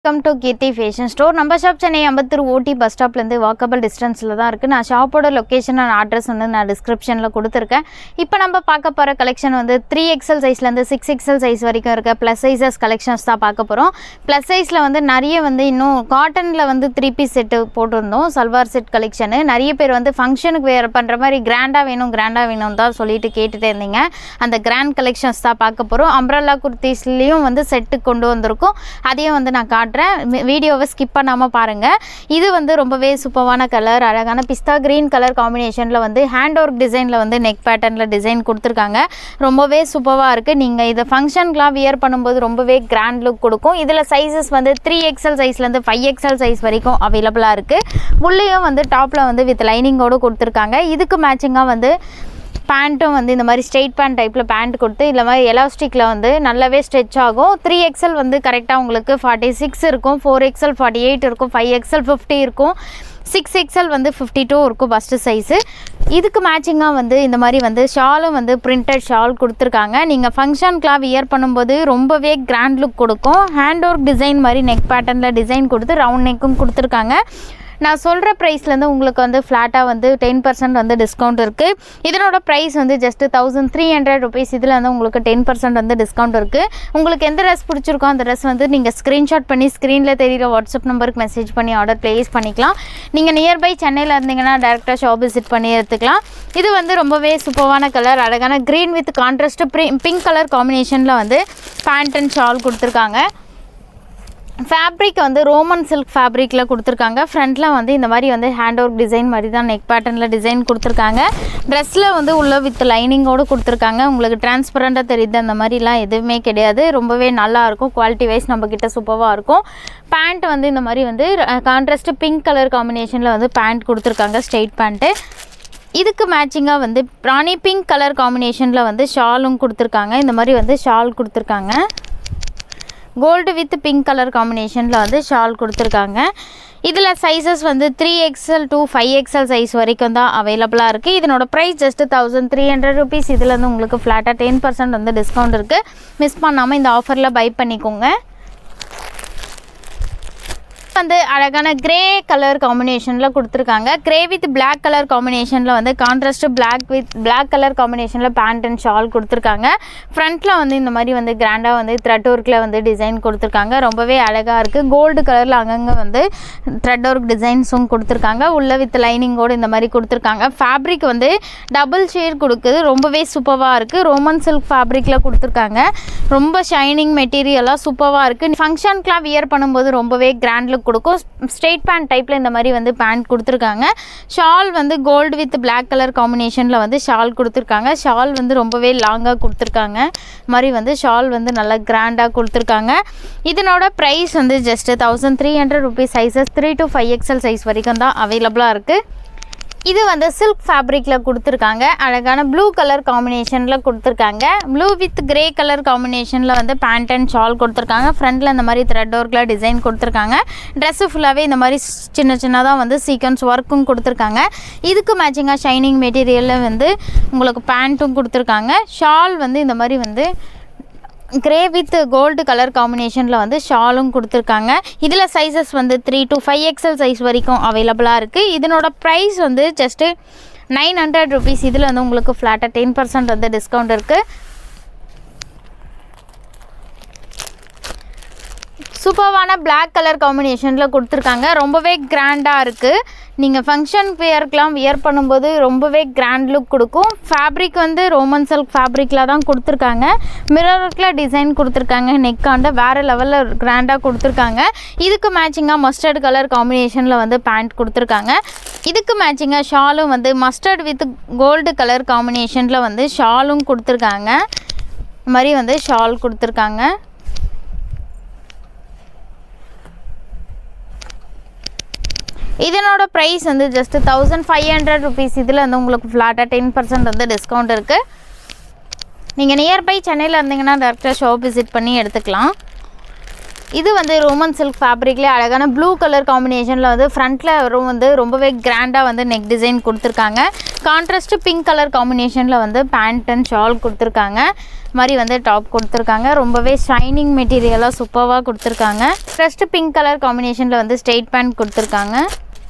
Welcome to Keerthi fashion store. நம்ம shop Chennai Ambattur OT bus ஸ்டாப்லேருந்து walkable டிஸ்டன்ஸில் தான் இருக்குது. நான் ஷாப்போட லொக்கேஷன் அண்ட் அட்ரஸ் வந்து நான் டிஸ்கிரிப்ஷனில் கொடுத்துருக்கேன். இப்போ நம்ம பார்க்க போகிற கலெக்ஷன் வந்து 3XL சைஸ்லேருந்து 6XL சைஸ் வரைக்கும் இருக்க ப்ளஸ் சைஸஸ் கலெக்ஷன்ஸ் தான் பார்க்க போகிறோம். ப்ளஸ் சைஸில் வந்து நிறைய வந்து இன்னும் காட்டனில் வந்து 3 பீஸ் செட்டு போட்டிருந்தோம். சல்வார் செட் கலெக்ஷனு நிறைய பேர் வந்து ஃபங்க்ஷனுக்கு வேறு பண்ணுற மாதிரி கிராண்டாக வேணும் தான் சொல்லிட்டு கேட்டுகிட்டே இருந்தீங்க. அந்த கிராண்ட் கலெக்ஷன்ஸ் தான் பார்க்க போகிறோம். அம்ப்ரெல்லா குர்த்திஸ்லேயும் வந்து செட்டு கொண்டு வந்திருக்கோம். அதையும் வந்து நான் வீடியோவை ஸ்கிப் பண்ணாமல் பாருங்கள். இது வந்து ரொம்பவே சூப்பரான கலர், அழகான பிஸ்தா கிரீன் கலர் காம்பினேஷனில் வந்து ஹேண்ட் ஒர்க் டிசைனில் வந்து நெக் பேட்டர்னில் டிசைன் கொடுத்துருக்காங்க. ரொம்பவே சூப்பராக இருக்குது. நீங்கள் இதை ஃபங்க்ஷனுக்குலாம் வியர் பண்ணும்போது ரொம்பவே கிராண்ட் லுக் கொடுக்கும். இதில் சைஸஸ் வந்து 3XL சைஸ்லேருந்து 5XL சைஸ் வரைக்கும் அவைலபிளாக இருக்குது. உள்ளேயும் வந்து டாப்பில் வந்து வித் லைனிங்கோடு கொடுத்துருக்காங்க. இதுக்கு மேட்சிங்காக வந்து பேண்ட்டும் வந்து இந்த மாதிரி ஸ்ட்ரெயிட் பேண்ட் டைப்பில் பேண்ட் கொடுத்து இல்லை மாதிரி எலாஸ்டிக்கில் வந்து நல்லாவே ஸ்ட்ரெச் ஆகும். 3XL வந்து கரெக்டாக உங்களுக்கு 46 இருக்கும், 4XL 48 இருக்கும், 5XL 50 இருக்கும், 6XL வந்து 52 இருக்கும் பஸ்ட்டு சைஸு. இதுக்கு மேட்சிங்காக வந்து இந்த மாதிரி வந்து ஷாலும் வந்து பிரிண்டட் ஷால் கொடுத்துருக்காங்க. நீங்கள் ஃபங்க்ஷனுக்குலாம் வியர் பண்ணும்போது ரொம்பவே கிராண்ட் லுக் கொடுக்கும். ஹேண்ட் ஒர்க் டிசைன் மாதிரி நெக் பேட்டர்னில் டிசைன் கொடுத்து ரவுண்ட் நெக்கும் கொடுத்துருக்காங்க. நான் சொல்கிற ப்ரைஸ்லேருந்து உங்களுக்கு வந்து ஃப்ளாட்டாக வந்து 10% வந்து டிஸ்கவுண்ட் இருக்குது. இதனோட ப்ரைஸ் வந்து ஜஸ்ட்டு 1300 ருபீஸ். இதில் வந்து உங்களுக்கு 10% வந்து டிஸ்கவுண்ட் இருக்குது. உங்களுக்கு எந்த ட்ரெஸ் பிடிச்சிருக்கோ அந்த ட்ரெஸ் வந்து நீங்கள் ஸ்க்ரீன்ஷாட் பண்ணி ஸ்க்ரீனில் தெரிகிற வாட்ஸ்அப் நம்பருக்கு மெசேஜ் பண்ணி ஆர்டர் ப்ளேஸ் பண்ணிக்கலாம். நீங்கள் நியர்பை சென்னையில் இருந்தீங்கன்னா டேரெக்டாக ஷாப் விசிட் பண்ணி எடுத்துக்கலாம். இது வந்து ரொம்பவே சூப்பரான கலர், அழகான green with contrast pink colour காம்பினேஷனில் வந்து பேண்ட் அண்ட் ஷால் கொடுத்துருக்காங்க. ஃபேப்ரிக் வந்து ரோமன் சில்க் ஃபேப்ரிக்கில் கொடுத்துருக்காங்க. ஃப்ரண்ட்டில் வந்து இந்த மாதிரி வந்து ஹேண்ட் ஒர்க் டிசைன் மாதிரி தான் நெக் பேட்டர்னில் டிசைன் கொடுத்துருக்காங்க. ட்ரெஸ்ஸில் வந்து உள்ள வித் லைனிங்கோடு கொடுத்துருக்காங்க. உங்களுக்கு டிரான்ஸ்பரண்ட்டாக தெரியுது அந்த மாதிரிலாம் எதுவுமே கிடையாது. ரொம்பவே நல்லாயிருக்கும். குவாலிட்டி வைஸ் நம்மக்கிட்ட சூப்பராக இருக்கும். பேண்ட் வந்து இந்த மாதிரி வந்து கான்ட்ராஸ்ட்டு பிங்க் கலர் காம்பினேஷனில் வந்து பேண்ட் கொடுத்துருக்காங்க, ஸ்ட்ரெயிட் பேண்ட்டு. இதுக்கு மேட்சிங்காக வந்து ராணி பிங்க் கலர் காம்பினேஷனில் வந்து ஷாலும் கொடுத்துருக்காங்க. இந்த மாதிரி வந்து ஷால் கொடுத்துருக்காங்க. கோல்டு வித் பிங்க் கலர் காம்பினேஷனில் வந்து ஷால் கொடுத்துருக்காங்க. இதில் சைஸஸ் வந்து 3XL to 5XL சைஸ் வரைக்கும் தான் அவைலபிளாக இருக்குது. இதனோட ப்ரைஸ் ஜஸ்ட்டு 1300 ருபீஸ். இதில் வந்து உங்களுக்கு ஃப்ளாட்டாக 10% வந்து டிஸ்கவுண்ட் இருக்குது. மிஸ் பண்ணாமல் இந்த ஆஃபரில் பை பண்ணிக்கோங்க. வந்து அழகான கிரே கலர் காம்பினேஷனில் கொடுத்துருக்காங்க. கிரே வித் பிளாக் கலர் காம்பினேஷனில் வந்து கான்ட்ராஸ்ட் பிளாக் கலர் காம்பினேஷனில் பேண்ட் அண்ட் ஷால் கொடுத்துருக்காங்க. ஃப்ரண்ட்டில் வந்து இந்த மாதிரி வந்து கிராண்டாக வந்து த்ரெட் ஒர்க்கில் வந்து டிசைன் கொடுத்துருக்காங்க. ரொம்பவே அழகாக இருக்குது. கோல்டு கலரில் அங்கங்கே வந்து த்ரெட் ஒர்க் டிசைன்ஸும் கொடுத்துருக்காங்க. உள்ள வித் லைனிங்கோடு இந்த மாதிரி கொடுத்துருக்காங்க. ஃபேப்ரிக் வந்து டபுள் ஷேட் கொடுக்குது. ரொம்பவே சூப்பராக இருக்குது. ரோமன் சில்க் ஃபேப்ரிக்கில் கொடுத்துருக்காங்க. ரொம்ப ஷைனிங் மெட்டீரியலாக சூப்பராக இருக்குது. ஃபங்க்ஷனுக்குலாம் வியர் பண்ணும்போது ரொம்பவே கிராண்ட் லுக் கொடுக்கும். ஸ்ட்ரெயிட் பேண்ட் டைப்பில் இந்த மாதிரி வந்து பேண்ட் கொடுத்துருக்காங்க. ஷால் வந்து கோல்டு வித் பிளாக் கலர் காம்பினேஷனில் வந்து ஷால் கொடுத்துருக்காங்க. ஷால் வந்து ரொம்பவே லாங்காக கொடுத்துருக்காங்க. மாதிரி வந்து ஷால் வந்து நல்லா கிராண்டாக கொடுத்துருக்காங்க. இதனோட ப்ரைஸ் வந்து just 1300 rupees. Sizes 3 to 5XL size வரைக்கும் தான் அவைலபிளாக இருக்குது. இது வந்து சில்க் ஃபேப்ரிக்கில் கொடுத்துருக்காங்க. அழகான ப்ளூ கலர் காம்பினேஷனில் கொடுத்துருக்காங்க. ப்ளூ வித் கிரே கலர் காம்பினேஷனில் வந்து பேண்ட் அண்ட் ஷால் கொடுத்துருக்காங்க. ஃப்ரண்ட்டில் இந்த மாதிரி த்ரெட் ஒர்க்கில் டிசைன் கொடுத்துருக்காங்க. ட்ரெஸ்ஸு ஃபுல்லாகவே இந்த மாதிரி சின்னதாக வந்து சீக்வன்ஸ் ஒர்க்கும் கொடுத்துருக்காங்க. இதுக்கு மேட்சிங்காக ஷைனிங் மெட்டீரியலில் வந்து உங்களுக்கு பேண்ட்டும் கொடுத்துருக்காங்க. ஷால் வந்து இந்த மாதிரி வந்து கிரே வித் கோல்டு கலர் காம்பினேஷனில் வந்து ஷாலும் கொடுத்துருக்காங்க. இதில் சைஸஸ் வந்து 3 to 5XL சைஸ் வரைக்கும் அவைலபிளாக இருக்குது. இதனோட ப்ரைஸ் வந்து ஜஸ்ட்டு 900 ருபீஸ். இதில் வந்து உங்களுக்கு ஃப்ளாட்டாக 10% வந்து டிஸ்கவுண்ட் இருக்குது. சூப்பரான பிளாக் கலர் காம்பினேஷனில் கொடுத்துருக்காங்க. ரொம்பவே கிராண்டாக இருக்குது. நீங்கள் ஃபங்க்ஷன் வியர்க்கெலாம் வியர் பண்ணும்போது ரொம்பவே கிராண்ட் லுக் கொடுக்கும். ஃபேப்ரிக் வந்து ரோமன் சில்க் ஃபேப்ரிக்கில் தான் கொடுத்துருக்காங்க. மிரர் ஒர்க்கில் டிசைன் கொடுத்துருக்காங்க. நெக்காண்ட வேறு லெவலில் கிராண்டாக கொடுத்துருக்காங்க. இதுக்கு மேட்சிங்காக மஸ்டர்ட் கலர் காம்பினேஷனில் வந்து பேண்ட் கொடுத்துருக்காங்க. இதுக்கு மேட்சிங்காக ஷாலும் வந்து மஸ்டர்ட் வித் கோல்டு கலர் காம்பினேஷனில் வந்து ஷாலும் கொடுத்துருக்காங்க. இந்த மாதிரி வந்து ஷால் கொடுத்துருக்காங்க. இதனோட ப்ரைஸ் வந்து ஜஸ்ட்டு 1500 ருபீஸ். இதில் வந்து உங்களுக்கு ஃப்ளாட்டாக 10% வந்து டிஸ்கவுண்ட் இருக்குது. நீங்கள் நியர்பை சென்னையில் இருந்தீங்கன்னா டேரெக்டாக ஷாப் விசிட் பண்ணி எடுத்துக்கலாம். இது வந்து ரோமன் சில்க் ஃபேப்ரிக்லேயே அழகான ப்ளூ கலர் காம்பினேஷனில் வந்து ஃப்ரண்ட்டில் வந்து ரொம்பவே கிராண்டாக வந்து நெக் டிசைன் கொடுத்துருக்காங்க. கான்ட்ராஸ்ட்டு பிங்க் கலர் காம்பினேஷனில் வந்து பேண்ட் அண்ட் ஷால் கொடுத்துருக்காங்க. மாதிரி வந்து டாப் கொடுத்துருக்காங்க. ரொம்பவே ஷைனிங் மெட்டீரியலாக சூப்பராக கொடுத்துருக்காங்க. ஃபஸ்ட்டு பிங்க் கலர் காம்பினேஷனில் வந்து ஸ்ட்ரெயிட் பேண்ட் கொடுத்துருக்காங்க.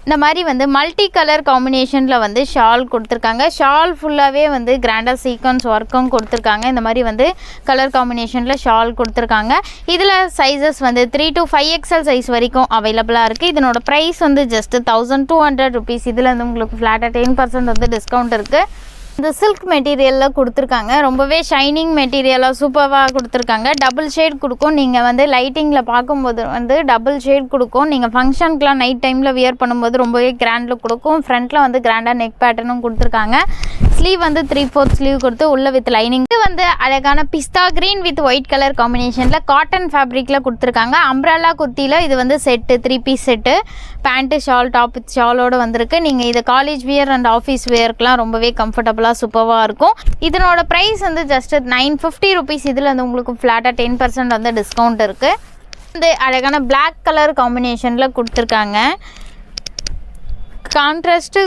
இந்த மாதிரி வந்து மல்டி கலர் காம்பினேஷனில் வந்து ஷால் கொடுத்துருக்காங்க. ஷால் ஃபுல்லாகவே வந்து கிராண்டாக சீக்வன்ஸ் ஒர்க்கும் கொடுத்துருக்காங்க. இந்த மாதிரி வந்து கலர் காம்பினேஷனில் ஷால் கொடுத்துருக்காங்க. இதில் சைஸஸ் வந்து 3 to 5XL சைஸ் வரைக்கும் அவைலபிளாக இருக்குது. இதனோட ப்ரைஸ் வந்து ஜஸ்ட் 1200 rupees. இதில் வந்து உங்களுக்கு ஃப்ளாட்டாக 10% வந்து டிஸ்கவுண்ட் இருக்குது. இந்த சில்க் மெட்டீரியலில் கொடுத்துருக்காங்க. ரொம்பவே ஷைனிங் மெட்டீரியலாக சூப்பராக கொடுத்துருக்காங்க. டபுள் ஷேட் கொடுக்கும். நீங்கள் வந்து லைட்டிங்கில் பார்க்கும்போது வந்து டபுள் ஷேட் கொடுக்கும். நீங்கள் ஃபங்க்ஷனுக்குலாம் நைட் டைமில் வியர் பண்ணும்போது ரொம்பவே கிராண்ட் லுக் கொடுக்கும். ஃப்ரண்ட்டில் வந்து கிராண்டாக நெக் பேட்டர்னும் கொடுத்துருக்காங்க. ஸ்லீவ் வந்து 3/4 ஸ்லீவ் கொடுத்து உள்ள வித் லைனிங். இது வந்து அழகான pista green with white colour காம்பினேஷனில் காட்டன் ஃபேப்ரிக்கில் கொடுத்துருக்காங்க. அம்ப்ரெல்லா குர்த்தியில் இது வந்து set 3 piece set. Pant shawl top with ஷாலோடு வந்திருக்கு. நீங்கள் இதை காலேஜ் வியர் அண்ட் ஆஃபீஸ் வியர்க்கெலாம் ரொம்பவே கம்ஃபர்டபுளாக சூப்பராக இருக்கும். இதனோட ப்ரைஸ் வந்து ஜஸ்ட் 950 rupees. இதில் வந்து உங்களுக்கு ஃப்ளாட்டாக 10% வந்து டிஸ்கவுண்ட் இருக்குது. வந்து அழகான பிளாக் கலர் காம்பினேஷனில் கொடுத்துருக்காங்க. கான்ட்ராஸ்ட்டு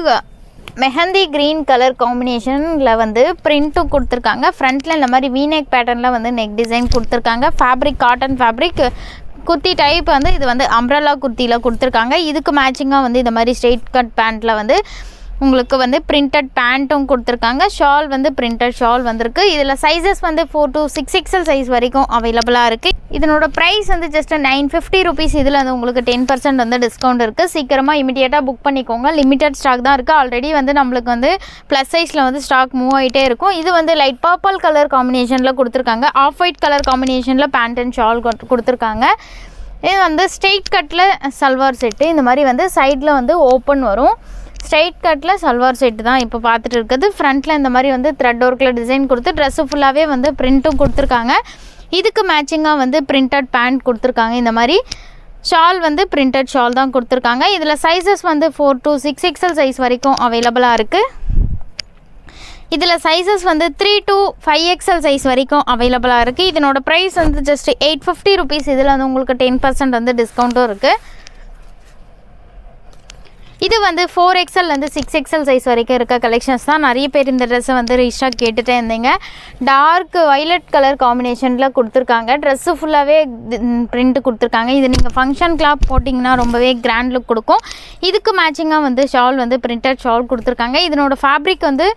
மெஹந்தி க்ரீன் கலர் காம்பினேஷனில் வந்து பிரிண்ட்டும் கொடுத்துருக்காங்க. ஃப்ரண்ட்டில் இந்த மாதிரி வீநெக் பேட்டர்னில் வந்து நெக் டிசைன் கொடுத்துருக்காங்க. Fabric cotton fabric. Kurti type வந்து இது வந்து அம்ப்ரெல்லா குர்த்தியில் கொடுத்துருக்காங்க. இதுக்கு மேட்சிங்காக வந்து இந்த மாதிரி ஸ்ட்ரெயிட் கட் பேண்ட்டில் வந்து உங்களுக்கு வந்து பிரிண்டட் பேண்ட்டும் கொடுத்துருக்காங்க. ஷால் வந்து பிரிண்டட் ஷால் வந்திருக்கு. இதில் சைஸஸ் வந்து 4 to 6XL சைஸ் வரைக்கும் அவைலபிளாக இருக்குது. இதனோட ப்ரைஸ் வந்து ஜஸ்ட் 950 rupees. இதில் வந்து உங்களுக்கு 10% வந்து டிஸ்கவுண்ட் இருக்குது. சீக்கிரமாக இமிடியேட்டாக புக் பண்ணிக்கோங்க. லிமிட்டட் ஸ்டாக் தான் இருக்குது. ஆல்ரெடி வந்து நம்மளுக்கு வந்து ப்ளஸ் சைஸில் வந்து ஸ்டாக் மூவ் ஆகிட்டே இருக்கும். இது வந்து லைட் பர்பிள் கலர் காம்பினேஷனில் கொடுத்துருக்காங்க. ஆஃப் ஒயிட் கலர் காம்பினேஷனில் பேண்ட் அண்ட் ஷால் கொடுத்துருக்காங்க. இது வந்து ஸ்ட்ரெயிட் கட்டில் சல்வார் செட்டு. இந்த மாதிரி வந்து சைடில் வந்து ஓப்பன் வரும். ஸ்ட்ரைட் கட்டில் சல்வார் செட்டு தான் இப்போ பார்த்துட்டு இருக்குது. ஃப்ரண்ட்டில் இந்த மாதிரி வந்து த்ரெட் ஒர்க்கில் டிசைன் கொடுத்து ட்ரெஸ்ஸு ஃபுல்லாகவே வந்து பிரிண்ட்டும் கொடுத்துருக்காங்க. இதுக்கு மேட்சிங்காக வந்து பிரிண்டட் பேண்ட் கொடுத்துருக்காங்க. இந்த மாதிரி ஷால் வந்து பிரிண்டட் ஷால் தான் கொடுத்துருக்காங்க. இதில் சைஸஸ் வந்து 4 to 6XL சைஸ் வரைக்கும் அவைலபிளாக இருக்குது. இதில் சைஸஸ் வந்து 3 to 5XL சைஸ் வரைக்கும் அவைலபிளாக இருக்குது. இதனோட ப்ரைஸ் வந்து ஜஸ்ட் 850 rupees. இதில் வந்து உங்களுக்கு 10% வந்து டிஸ்கவுண்ட்டும் இருக்குது. இது வந்து 4XL 6XL சைஸ் வரைக்கும் இருக்க கலெக்ஷன்ஸ் தான். நிறைய பேர் இந்த ட்ரெஸ்ஸை வந்து ரீஸ்டாக் கேட்டுகிட்டே இருந்தீங்க. டார்க் வைலட் கலர் காம்பினேஷனில் கொடுத்துருக்காங்க. ட்ரெஸ்ஸு ஃபுல்லாகவே பிரிண்ட்டு கொடுத்துருக்காங்க. இது நீங்கள் ஃபங்க்ஷன் கிளாப் போட்டிங்கன்னா ரொம்பவே கிராண்ட் லுக் கொடுக்கும். இதுக்கு மேட்சிங்காக வந்து ஷால் வந்து பிரிண்டட் ஷால் கொடுத்துருக்காங்க. இதனோட ஃபேப்ரிக் வந்து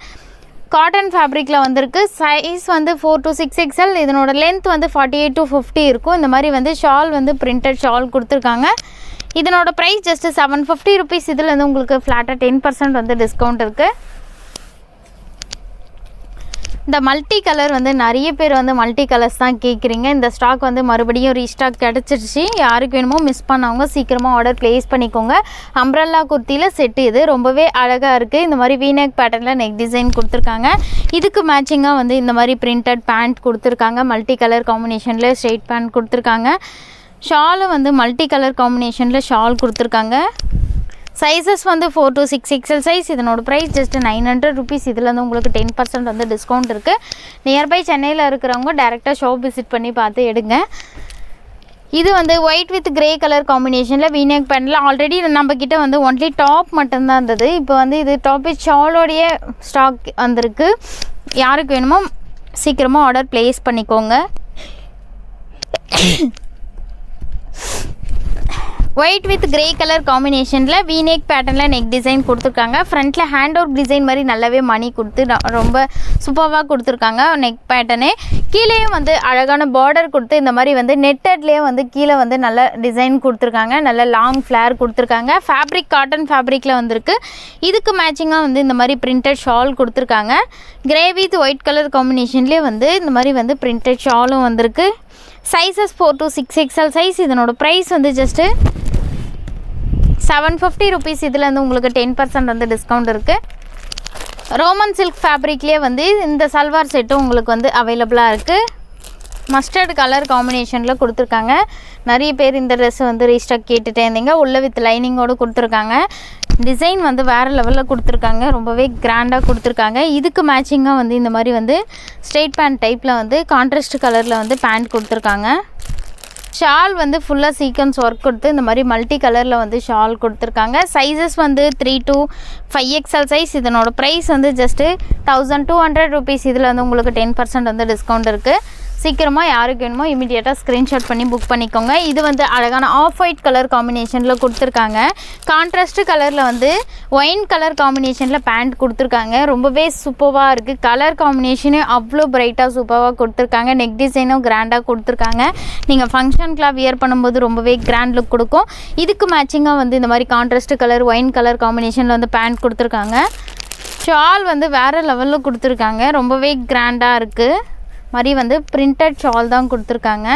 காட்டன் ஃபேப்ரிக்கில் வந்திருக்கு. சைஸ் வந்து 4 to 6XL. இதனோட லென்த் வந்து 48 to 50 இருக்கும். இந்த மாதிரி வந்து ஷால் வந்து பிரிண்டட் ஷால் கொடுத்துருக்காங்க. இதனோட ப்ரைஸ் ஜஸ்ட் 750 rupees. இதில் வந்து உங்களுக்கு ஃப்ளாட்டாக 10% வந்து டிஸ்கவுண்ட் இருக்குது. இந்த மல்டி கலர் வந்து நிறைய பேர் வந்து மல்டி கலர்ஸ் தான் கேட்குறீங்க. இந்த ஸ்டாக் வந்து மறுபடியும் ரீஸ்டாக் கிடச்சிருச்சு. யாருக்கு வேணுமோ மிஸ் பண்ணவங்க சீக்கிரமாக ஆர்டர் ப்ளேஸ் பண்ணிக்கோங்க. அம்ப்ரெல்லா குர்த்தியில் செட்டு இது ரொம்பவே அழகாக இருக்குது. இந்த மாதிரி வீநெக் பேட்டர்னில் நெக் டிசைன் கொடுத்துருக்காங்க. இதுக்கு மேட்சிங்காக வந்து இந்த மாதிரி பிரிண்டட் பேண்ட் கொடுத்துருக்காங்க. மல்டி கலர் காம்பினேஷனில் ஸ்ட்ரெயிட் பேண்ட் கொடுத்துருக்காங்க. ஷாலும் வந்து மல்டி கலர் காம்பினேஷனில் ஷால் கொடுத்துருக்காங்க. சைஸஸ் வந்து 4 to 6XL சைஸ். இதனோட ப்ரைஸ் ஜஸ்ட் 900 rupees. இதில் வந்து உங்களுக்கு 10% வந்து டிஸ்கவுண்ட் இருக்குது. நியர்பை சென்னையில் இருக்கிறவங்க டேரெக்டாக ஷாப் விசிட் பண்ணி பார்த்து எடுங்க. இது வந்து ஒயிட் வித் கிரே கலர் காம்பினேஷனில் வீநெக் பேண்டில் ஆல்ரெடி நம்மக்கிட்ட வந்து ஒன்லி டாப் மட்டும்தான் இருந்தது. இப்போ வந்து இது டாப் வித் ஷாலோடைய ஸ்டாக் வந்திருக்கு. யாருக்கு வேணுமோ சீக்கிரமாக ஆர்டர் ப்ளேஸ் பண்ணிக்கோங்க. ஒயிட் வித் கிரே கலர் காம்பினேஷனில் வீநெக் பேட்டர்னில் நெக் டிசைன் கொடுத்துருக்காங்க. ஃப்ரண்ட்டில் ஹேண்ட் ஒர்க் டிசைன் மாதிரி நல்லாவே மணி கொடுத்து ரொம்ப சூப்பராக கொடுத்துருக்காங்க. நெக் பேட்டர்னு கீழேயும் வந்து அழகான பார்டர் கொடுத்து இந்த மாதிரி வந்து நெட்டட்லேயே வந்து கீழே வந்து நல்ல டிசைன் கொடுத்துருக்காங்க. நல்ல லாங் ஃப்ளேர் கொடுத்துருக்காங்க. ஃபேப்ரிக் காட்டன் ஃபேப்ரிக்கில் வந்திருக்கு. இதுக்கு மேட்சிங்காக வந்து இந்த மாதிரி பிரிண்டட் ஷால் கொடுத்துருக்காங்க. கிரே வித் ஒயிட் கலர் காம்பினேஷன்லேயே வந்து இந்த மாதிரி வந்து பிரிண்டட் ஷாலும் வந்திருக்கு. Sizes 4 to 6XL size. இதனோட ப்ரைஸ் வந்து ஜஸ்ட்டு 750 rupees. இதில் வந்து உங்களுக்கு 10% வந்து டிஸ்கவுண்ட் இருக்குது. ரோமன் சில்க் ஃபேப்ரிக்லேயே வந்து இந்த சல்வார் செட்டும் உங்களுக்கு வந்து அவைலபிளாக இருக்குது. மஸ்டர்ட் கலர் காம்பினேஷனில் கொடுத்துருக்காங்க. நிறைய பேர் இந்த ட்ரெஸ்ஸை வந்து ரீஸ்டாக் கேட்டுகிட்டே இருந்தீங்க. உள்ள வித் லைனிங்கோடு கொடுத்துருக்காங்க. டிசைன் வந்து வேறு லெவலில் கொடுத்துருக்காங்க. ரொம்பவே கிராண்டாக கொடுத்துருக்காங்க. இதுக்கு மேட்சிங்காக வந்து இந்த மாதிரி வந்து ஸ்ட்ரெயிட் பேண்ட் டைப்பில் வந்து கான்ட்ராஸ்ட் கலரில் வந்து பேண்ட் கொடுத்துருக்காங்க. ஷால் வந்து ஃபுல்லாக சீக்வன்ஸ் ஒர்க் கொடுத்து இந்த மாதிரி மல்டி கலரில் வந்து ஷால் கொடுத்துருக்காங்க. சைஸஸ் வந்து 3 to 5XL சைஸ். இதனோட ப்ரைஸ் வந்து ஜஸ்ட்டு 1200 rupees. இதில் வந்து உங்களுக்கு 10% வந்து டிஸ்கவுண்ட் இருக்குது. சீக்கிரமாக யாருக்கு வேணுமோ இமீடியட்டாக ஸ்க்ரீன்ஷாட் பண்ணி புக் பண்ணிக்கோங்க. இது வந்து அழகான ஆஃப் ஒயிட் கலர் காம்பினேஷனில் கொடுத்துருக்காங்க. கான்ட்ராஸ்ட் கலரில் வந்து ஒயின் கலர் காம்பினேஷனில் பேண்ட் கொடுத்துருக்காங்க. ரொம்பவே சூப்பராக இருக்குது. கலர் காம்பினேஷனே அவ்வளோ பிரைட்டாக சூப்பராக கொடுத்துருக்காங்க. நெக் டிசைனும் கிராண்டாக கொடுத்துருக்காங்க. நீங்கள் ஃபங்க்ஷனுக்குலாம் வியர் பண்ணும்போது ரொம்பவே கிராண்ட் லுக் கொடுக்கும். இதுக்கு மேட்சிங்காக வந்து இந்த மாதிரி கான்ட்ராஸ்ட் கலர் ஒயின் கலர் காம்பினேஷனில் வந்து பேண்ட் கொடுத்துருக்காங்க. ஷால் வந்து வேறு லெவலில் கொடுத்துருக்காங்க. ரொம்பவே கிராண்டாக இருக்குது. மாதிரி வந்து பிரிண்டட் ஷால் தான் கொடுத்துருக்காங்க.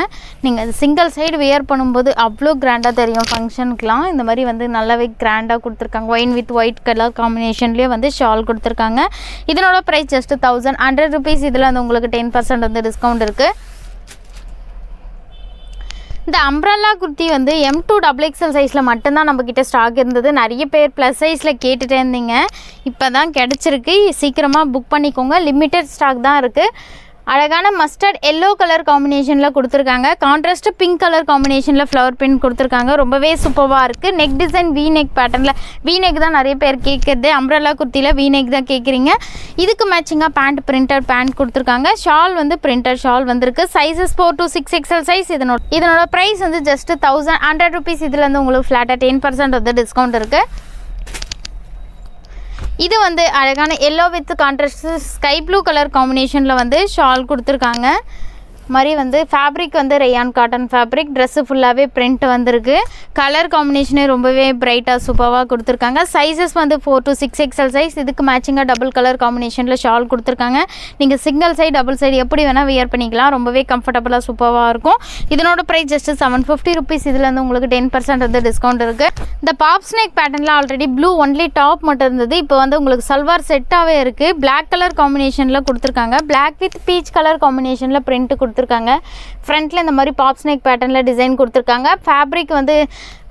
நீங்கள் சிங்கிள் சைடு வியர் பண்ணும்போது அவ்வளோ கிராண்டாக தெரியும் ஃபங்க்ஷனுக்குலாம். இந்த மாதிரி வந்து நல்லாவே கிராண்டாக கொடுத்துருக்காங்க. ஒயின் வித் ஒயிட் கலர் காம்பினேஷன்லேயே வந்து ஷால் கொடுத்துருக்காங்க. இதனோட ப்ரைஸ் ஜஸ்ட் 1100 rupees. இதில் வந்து உங்களுக்கு 10% வந்து டிஸ்கவுண்ட் இருக்குது. இந்த அம்ப்ரல்லா குர்த்தி வந்து M2XXL சைஸில் மட்டும்தான் நம்மக்கிட்ட ஸ்டாக் இருந்தது. நிறைய பேர் ப்ளஸ் சைஸில் கேட்டுகிட்டே இருந்தீங்க. இப்போ தான் கிடச்சிருக்கு. சீக்கிரமாக புக் பண்ணிக்கோங்க. லிமிட்டட் ஸ்டாக் தான் இருக்குது. அழகான மஸ்டர்ட் எல்லோ கலர் காம்பினேஷனில் கொடுத்துருக்காங்க. கான்ட்ராஸ்ட் பிங்க் கலர் காம்பினேஷனில் ஃப்ளவர் பிரிண்ட் கொடுத்துருக்காங்க. ரொம்பவே சூப்பராக இருக்குது. நெக் டிசைன் வி நெக் பேட்டர்னில். வி நெக் தான் நிறைய பேர் கேட்குறது. அம்ப்ரல்லா குர்த்தியில் வி நெக் தான் கேட்குறீங்க. இதுக்கு மேட்சிங்காக பேண்ட் பிரிண்டட் பேண்ட் கொடுத்துருக்காங்க. ஷால் வந்து பிரிண்டட் ஷால் வந்திருக்கு. Sizes 4 to 6XL size. இதனோட ப்ரைஸ் வந்து ஜஸ்ட் 1100 rupees. இதில் வந்து உங்களுக்கு ஃப்ளாட்டாக 10% வந்து டிஸ்கவுண்ட் இருக்குது. இது வந்து அழகான yellow with contrast sky blue colour காம்பினேஷனில் வந்து ஷால் கொடுத்துருக்காங்க. மாதிரி வந்து ஃபேப்ரிக் வந்து ரேயான் காட்டன் ஃபேப்ரிக். ட்ரெஸ்ஸு ஃபுல்லாகவே பிரிண்ட் வந்திருக்கு. கலர் காம்பினேஷனே ரொம்பவே பிரைட்டாக சூப்பராக கொடுத்துருக்காங்க. சைஸஸ் வந்து 4 to 6XL சைஸ். இதுக்கு மேட்சிங்காக டபுள் கலர் காம்பினேஷனில் ஷால் கொடுத்துருக்காங்க. நீங்கள் சிங்கிள் சைடு டபுள் சைடு எப்படி வேணால் வியர் பண்ணிக்கலாம். ரொம்பவே கம்ஃபர்டபுளாக சூப்பராக இருக்கும். இதனோட ப்ரைஸ் ஜஸ்ட் 750 rupees. இதில் வந்து உங்களுக்கு 10% வந்து டிஸ்கவுண்ட் இருக்குது. இந்த பாப் ஸ்னேக் பேட்டர்னில் ஆல்ரெடி ப்ளூ ஒன்லி டாப் மட்டும் இருந்தது. இப்போ வந்து உங்களுக்கு சல்வார் செட்டாகவே இருக்குது. பிளாக் கலர் காம்பினேஷனில் கொடுத்துருக்காங்க. பிளாக் வித் பீச் கலர் காம்பினேஷனில் பிரிண்ட் கொடுத்துருக்காங்க. ஃப்ரண்ட்டில் இந்த மாதிரி பாப் ஸ்னேக் பேட்டர்னில் டிசைன் கொடுத்துருக்காங்க. ஃபேப்ரிக் வந்து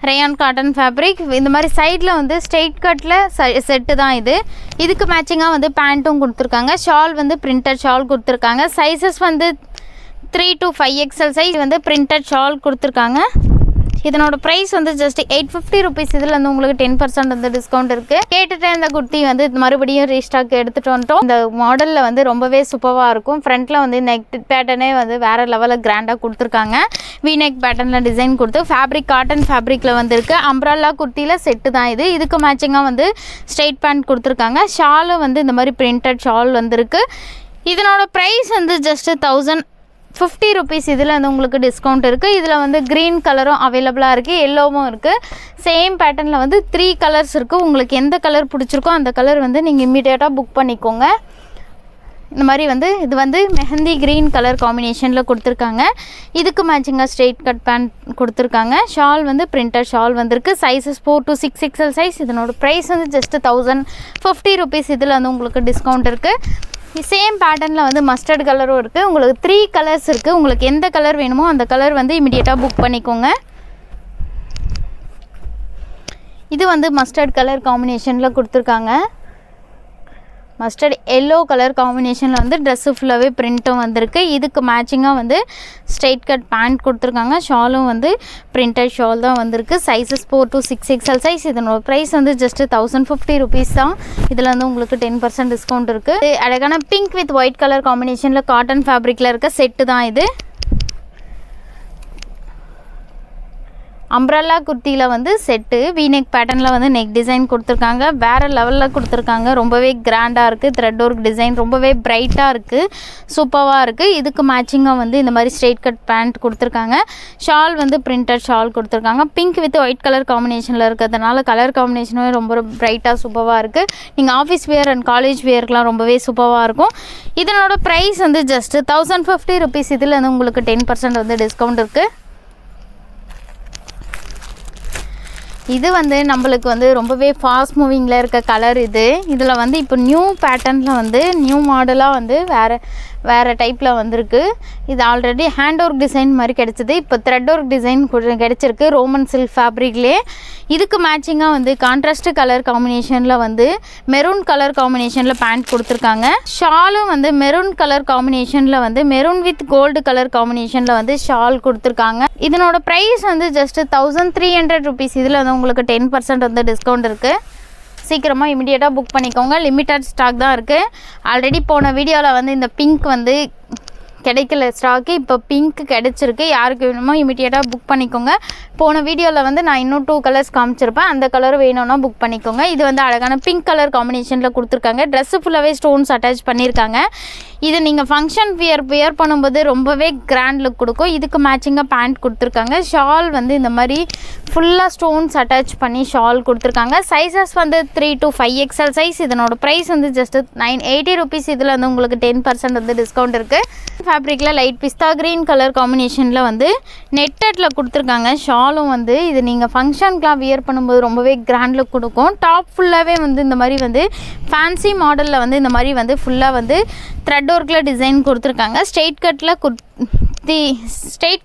ரேயான் காட்டன் ஃபேப்ரிக். இந்த மாதிரி சைடில் வந்து ஸ்ட்ரெயிட் கட்டில் செட்டு தான் இது. இதுக்கு மேட்சிங்காக வந்து பேண்ட்டும் கொடுத்துருக்காங்க. ஷால் வந்து பிரிண்டட் ஷால் கொடுத்துருக்காங்க. சைஸஸ் வந்து 3 to 5XL சைஸ் வந்து பிரிண்டட் ஷால் கொடுத்துருக்காங்க. இதனோட ப்ரைஸ் வந்து ஜஸ்ட் 850 rupees. இதில் வந்து உங்களுக்கு 10% வந்து டிஸ்கவுண்ட் இருக்குது. கேட்டுகிட்டே இந்த குர்த்தி வந்து மறுபடியும் ரீஸ்டாக் எடுத்துகிட்டு வந்துட்டோம். இந்த மாடலில் வந்து ரொம்பவே சூப்பராக இருக்கும். ஃப்ரண்ட்டில் வந்து நெக் பேட்டர்னே வந்து வேறு லெவலில் கிராண்டாக கொடுத்துருக்காங்க. வி நெக் பேட்டர்னில் டிசைன் கொடுத்து ஃபேப்ரிக் காட்டன் ஃபேப்ரிக்கில் வந்துருக்கு. அம்ப்ரல்லா குர்த்தியில் செட்டு தான் இது. இதுக்கு மேட்சிங்காக வந்து ஸ்ட்ரெயிட் பேண்ட் கொடுத்துருக்காங்க. ஷாலும் வந்து இந்த மாதிரி பிரிண்டட் ஷால் வந்திருக்கு. இதனோட ப்ரைஸ் வந்து ஜஸ்ட்டு 1050 rupees. இதில் வந்து உங்களுக்கு டிஸ்கவுண்ட் இருக்குது. இதில் வந்து க்ரீன் கலரும் அவைலபிளாக இருக்குது. எல்லோவும் இருக்குது. சேம் பேட்டர்னில் வந்து 3 கலர்ஸ் இருக்குது. உங்களுக்கு எந்த கலர் பிடிச்சிருக்கோ அந்த கலர் வந்து நீங்கள் இம்மீடியட்டாக புக் பண்ணிக்கோங்க. இந்த மாதிரி வந்து இது வந்து மெஹந்தி க்ரீன் கலர் காம்பினேஷனில் கொடுத்துருக்காங்க. இதுக்கு மேட்சிங்காக ஸ்ட்ரெயிட் கட் பேண்ட் கொடுத்துருக்காங்க. ஷால் வந்து பிரிண்டட் ஷால் வந்திருக்கு. Sizes 4 to 6XL size. இதனோட ப்ரைஸ் வந்து ஜஸ்ட்டு 1050 rupees. இதில் வந்து உங்களுக்கு டிஸ்கவுண்ட் இருக்குது. சேம் பேட்டர்னில் வந்து மஸ்டர்ட் கலரும் இருக்குது. உங்களுக்கு 3 கலர்ஸ் இருக்குது. உங்களுக்கு எந்த கலர் வேணுமோ அந்த கலர் வந்து இமிடியேட்டாக புக் பண்ணிக்கோங்க. இது வந்து மஸ்டர்ட் கலர் காம்பினேஷனில் கொடுத்துருக்காங்க. மஸ்டர்ட் எல்லோ கலர் காம்பினேஷனில் வந்து ட்ரெஸ்ஸு ஃபுல்லாகவே பிரிண்ட்டும் வந்திருக்கு. இதுக்கு மேட்சிங்காக வந்து ஸ்ட்ரெயிட் கட் பேண்ட் கொடுத்துருக்காங்க. ஷாலும் வந்து பிரிண்டட் ஷால் தான் வந்திருக்கு. Sizes 4 to 6XL size. இதனோட ப்ரைஸ் வந்து ஜஸ்ட்டு 1050 rupees தான். இதில் வந்து உங்களுக்கு 10% டிஸ்கவுண்ட் இருக்குது. அழகான பிங்க் வித் ஒயிட் கலர் காம்பினேஷனில் காட்டன் ஃபேப்ரிக்கில் இருக்க செட்டு தான் இது. அம்ப்ரல்லா குர்த்தியில் வந்து செட்டு வீநெக் பேட்டர்னில் வந்து நெக் டிசைன் கொடுத்துருக்காங்க. வேறு லெவலில் கொடுத்துருக்காங்க. ரொம்பவே கிராண்டாக இருக்குது. த்ரெட் ஒர்க் டிசைன் ரொம்பவே பிரைட்டாக இருக்குது. சூப்பராக இருக்குது. இதுக்கு மேட்சிங்காக வந்து இந்த மாதிரி ஸ்ட்ரெயிட் கட் பேண்ட் கொடுத்துருக்காங்க. ஷால் வந்து பிரிண்டட் ஷால் கொடுத்துருக்காங்க. பிங்க் வித் ஒயிட் கலர் காம்பினேஷனில் இருக்கிறதுனால கலர் காம்பினேஷனுமே ரொம்ப பிரைட்டாக சூப்பராக இருக்குது. நீங்கள் ஆஃபீஸ் வேர் அண்ட் காலேஜ் வேர்க்கெலாம் ரொம்பவே சூப்பராக இருக்கும். இதனோட ப்ரைஸ் வந்து ஜஸ்ட்டு 1050 rupees. இதில் வந்து உங்களுக்கு 10% வந்து டிஸ்கவுண்ட் இருக்குது. இது வந்து நம்மளுக்கு வந்து ரொம்பவே ஃபாஸ்ட் மூவிங்கில் இருக்க கலர் இது. இதில் வந்து இப்போ நியூ பேட்டர்னில் வந்து நியூ மாடலாக வந்து வேறு டைப்பில் வந்திருக்கு. இது ஆல்ரெடி ஹேண்ட் ஒர்க் டிசைன் மாதிரி கிடச்சிது. இப்போ த்ரெட் ஒர்க் டிசைன் கிடச்சிருக்கு ரோமன் சில்க் ஃபேப்ரிக்லேயே. இதுக்கு மேட்சிங்காக வந்து கான்ட்ராஸ்ட் கலர் காம்பினேஷனில் வந்து மெரூன் கலர் காம்பினேஷனில் பேண்ட் கொடுத்துருக்காங்க. ஷாலும் வந்து மெரூன் கலர் காம்பினேஷனில் வந்து மெரூன் வித் கோல்டு கலர் காம்பினேஷனில் வந்து ஷால் கொடுத்துருக்காங்க. இதனோட ப்ரைஸ் வந்து ஜஸ்ட் 1300 ருபீஸ். இதில் வந்து உங்களுக்கு 10% வந்து டிஸ்கவுண்ட் இருக்குது. சீக்கிரமாக இமிடியேட்டாக புக் பண்ணிக்கோங்க. லிமிட்டட் ஸ்டாக் தான் இருக்குது. ஆல்ரெடி போன வீடியோவில் வந்து இந்த பிங்க் வந்து கிடைக்கல ஸ்டாக்கு, இப்போ பிங்க் கிடச்சிருக்கு. யாருக்கு வேணுமோ இமிடியேட்டாக புக் பண்ணிக்கோங்க. போன வீடியோவில் வந்து நான் இன்னும் 2 கலர்ஸ் காமிச்சிருப்பேன். அந்த கலர் வேணும்னா புக் பண்ணிக்கோங்க. இது வந்து அழகான பிங்க் கலர் காம்பினேஷனில் கொடுத்துருக்காங்க. ட்ரெஸ்ஸு ஃபுல்லாகவே ஸ்டோன்ஸ் அட்டாச் பண்ணியிருக்காங்க. இது நீங்கள் ஃபங்க்ஷன் வியர் பண்ணும்போது ரொம்பவே கிராண்ட் லுக் கொடுக்கும். இதுக்கு மேட்சிங்காக பேண்ட் கொடுத்துருக்காங்க. ஷால் வந்து இந்த மாதிரி ஃபுல்லாக ஸ்டோன்ஸ் அட்டாச் பண்ணி ஷால் கொடுத்துருக்காங்க. சைஸஸ் வந்து 3 to 5 XL சைஸ். இதனோட ப்ரைஸ் வந்து ஜஸ்ட் 980 ருபீஸ். இதில் வந்து உங்களுக்கு 10% வந்து டிஸ்கவுண்ட் இருக்குது. ஃபேப்ரிக்கில் லைட் பிஸ்தா க்ரீன் கலர் காம்பினேஷனில் வந்து நெட்டடில் கொடுத்துருக்காங்க. ஷாலும் வந்து இது நீங்கள் ஃபங்க்ஷனுக்குலாம் வியர் பண்ணும்போது ரொம்பவே கிராண்ட் லுக் கொடுக்கும். டாப் ஃபுல்லாகவே வந்து இந்த மாதிரி வந்து ஃபேன்சி மாடலில் வந்து இந்த மாதிரி வந்து ஃபுல்லாக வந்து த்ரெட் ஒர்க்கில் டிசைன் கொடுத்துருக்காங்க. ஸ்ட்ரெயிட்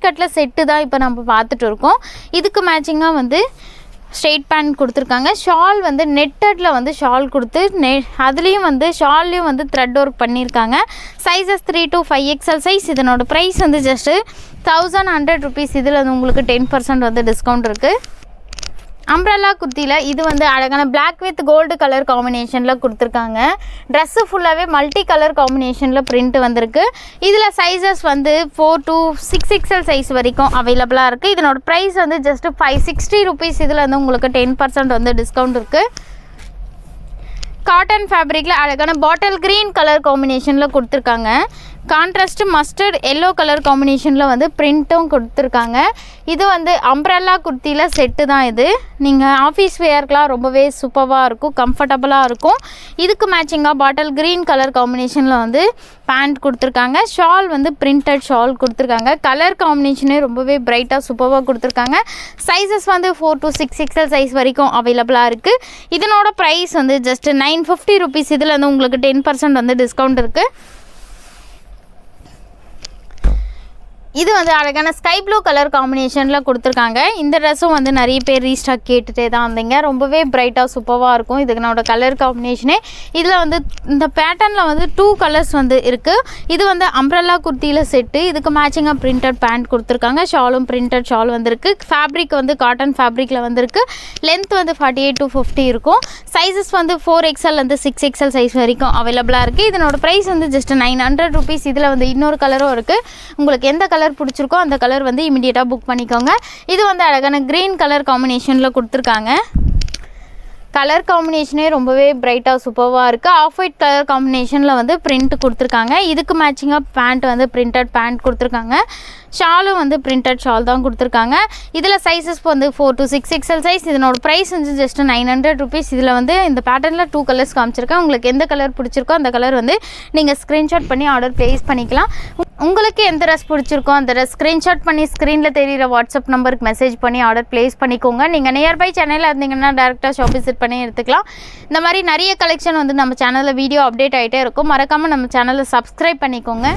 கட்டில் செட்டு தான் இப்போ நம்ம பார்த்துட்டு இருக்கோம். இதுக்கு மேட்சிங்காக வந்து ஸ்ட்ரெயிட் பேண்ட் கொடுத்துருக்காங்க. ஷால் வந்து நெட்டடில் வந்து ஷால் கொடுத்து அதுலேயும் வந்து ஷால்லையும் வந்து த்ரெட் ஒர்க் பண்ணியிருக்காங்க. Sizes 3 to 5 XL size. இதனோட ப்ரைஸ் வந்து ஜஸ்ட்டு 1100 ருபீஸ். இதில் வந்து உங்களுக்கு 10% வந்து டிஸ்கவுண்ட் இருக்குது. அம்ப்ரெல்லா குர்த்தியில் இது வந்து அழகான பிளாக் வித் கோல்டு கலர் காம்பினேஷனில் கொடுத்துருக்காங்க. ட்ரெஸ்ஸு ஃபுல்லாகவே மல்டி கலர் காம்பினேஷனில் பிரிண்ட் வந்திருக்கு. இதில் சைஸஸ் வந்து 4 to 6 XL சைஸ் வரைக்கும் அவைலபிளாக இருக்குது. இதனோட ப்ரைஸ் வந்து ஜஸ்ட் 560 ருபீஸ். இதில் வந்து உங்களுக்கு 10% வந்து டிஸ்கவுண்ட் இருக்குது. காட்டன் ஃபேப்ரிக்கில் அழகான பாட்டில் க்ரீன் கலர் காம்பினேஷனில் கொடுத்துருக்காங்க. கான்ட்ராஸ்ட் மஸ்டர்ட் எல்லோ கலர் காம்பினேஷனில் வந்து பிரிண்ட்டும் கொடுத்துருக்காங்க. இது வந்து அம்ப்ரெல்லா குர்த்தியில் செட்டு தான். இது நீங்கள் ஆஃபீஸ் வேர்க்கெலாம் ரொம்பவே சூப்பராக இருக்கும், கம்ஃபர்டபுளாக இருக்கும். இதுக்கு மேட்சிங்காக பாட்டில் க்ரீன் கலர் காம்பினேஷனில் வந்து பேண்ட் கொடுத்துருக்காங்க. ஷால் வந்து பிரிண்டட் ஷால் கொடுத்துருக்காங்க. கலர் காம்பினேஷனே ரொம்பவே பிரைட்டாக சூப்பராக கொடுத்துருக்காங்க. சைஸஸ் வந்து 4 to 6 XL சைஸ் வரைக்கும் அவைலபிளாக இருக்குது. இதனோட ப்ரைஸ் வந்து ஜஸ்ட் 950 ருபீஸ். இதில் வந்து உங்களுக்கு 10% வந்து டிஸ்கவுண்ட் இருக்குது. இது வந்து அழகான ஸ்கை ப்ளூ கலர் காம்பினேஷனில் கொடுத்துருக்காங்க. இந்த ட்ரெஸ்ஸும் வந்து நிறைய பேர் ரீஸ்டாக் கேட்டுகிட்டே தான் வந்தீங்க. ரொம்பவே பிரைட்டாக சூப்பராக இருக்கும். இதுனோட கலர் காம்பினேஷனே. இதில் வந்து இந்த பேட்டர்னில் வந்து 2 கலர்ஸ் வந்து இருக்குது. இது வந்து அம்ப்ரெல்லா குர்த்தியில் செட்டு. இதுக்கு மேட்சிங்காக பிரிண்டட் பேண்ட் கொடுத்துருக்காங்க. ஷாலும் பிரிண்டட் ஷால் வந்திருக்கு. ஃபேப்ரிக் வந்து காட்டன் ஃபேப்ரிக்கில் வந்திருக்கு. லென்த் வந்து 48 to 50 இருக்கும். சைஸஸ் வந்து 4 XL வந்து 6 XL சைஸ் வரைக்கும் அவைலபிளாக இருக்குது. இதனோட ப்ரைஸ் வந்து ஜஸ்ட் 900 ருபீஸ். இதில் வந்து இன்னொரு கலரும் இருக்குது. உங்களுக்கு எந்த கலர் பிடிச்சிருக்கோ அந்த கலர் வந்து இமிடியேட்டாக புக் பண்ணிக்கோங்க. இது வந்து அழகான க்ரீன் கலர் காம்பினேஷனில் கொடுத்துருக்காங்க. கலர் காம்பினேஷனே ரொம்பவே பிரைட்டாக சூப்பராக இருக்குது. ஆஃப் ஒயிட் கலர் காம்பினேஷனில் வந்து பிரிண்ட் கொடுத்துருக்காங்க. இதுக்கு மேட்சிங்காக பேண்ட் வந்து பிரிண்டட் பேண்ட் கொடுத்துருக்காங்க. ஷாலும் வந்து பிரிண்டட் ஷால் தான் கொடுத்துருக்காங்க. இதில் சைஸஸ் வந்து 4 to 6 XL சைஸ். இதனோட ப்ரைஸ் வந்து ஜஸ்ட் 900 ருபீஸ். இதில் வந்து இந்த பேட்டர்னில் 2 கலர்ஸ் காமிச்சிருக்கேன். உங்களுக்கு எந்த கலர் பிடிச்சிருக்கோ அந்த கலர் வந்து நீங்கள் ஸ்க்ரீன்ஷாட் பண்ணி ஆர்டர் ப்ளேஸ் பண்ணிக்கலாம். உங்களுக்கு எந்த ட்ரெஸ் பிடிச்சிருக்கோ அந்த ட்ரெஸ் ஸ்க்ரீன்ஷாட் பண்ணி ஸ்க்ரீனில் தெரிகிற வாட்ஸ்அப் நம்பருக்கு மெசேஜ் பண்ணி ஆர்டர் ப்ளேஸ் பண்ணிக்கோங்க. நீங்கள் நியர்பை சென்னையில் இருந்தீங்கன்னா டேரெக்டாக ஷாப் விசிட் பண்ணி எடுத்துக்கலாம். இந்த மாதிரி நிறைய கலெக்ஷன் வந்து நம்ம சேனலில் வீடியோ அப்டேட் ஆகிட்டே இருக்கும். மறக்காமல் நம்ம சேனலை சப்ஸ்கிரைப் பண்ணிக்கோங்க.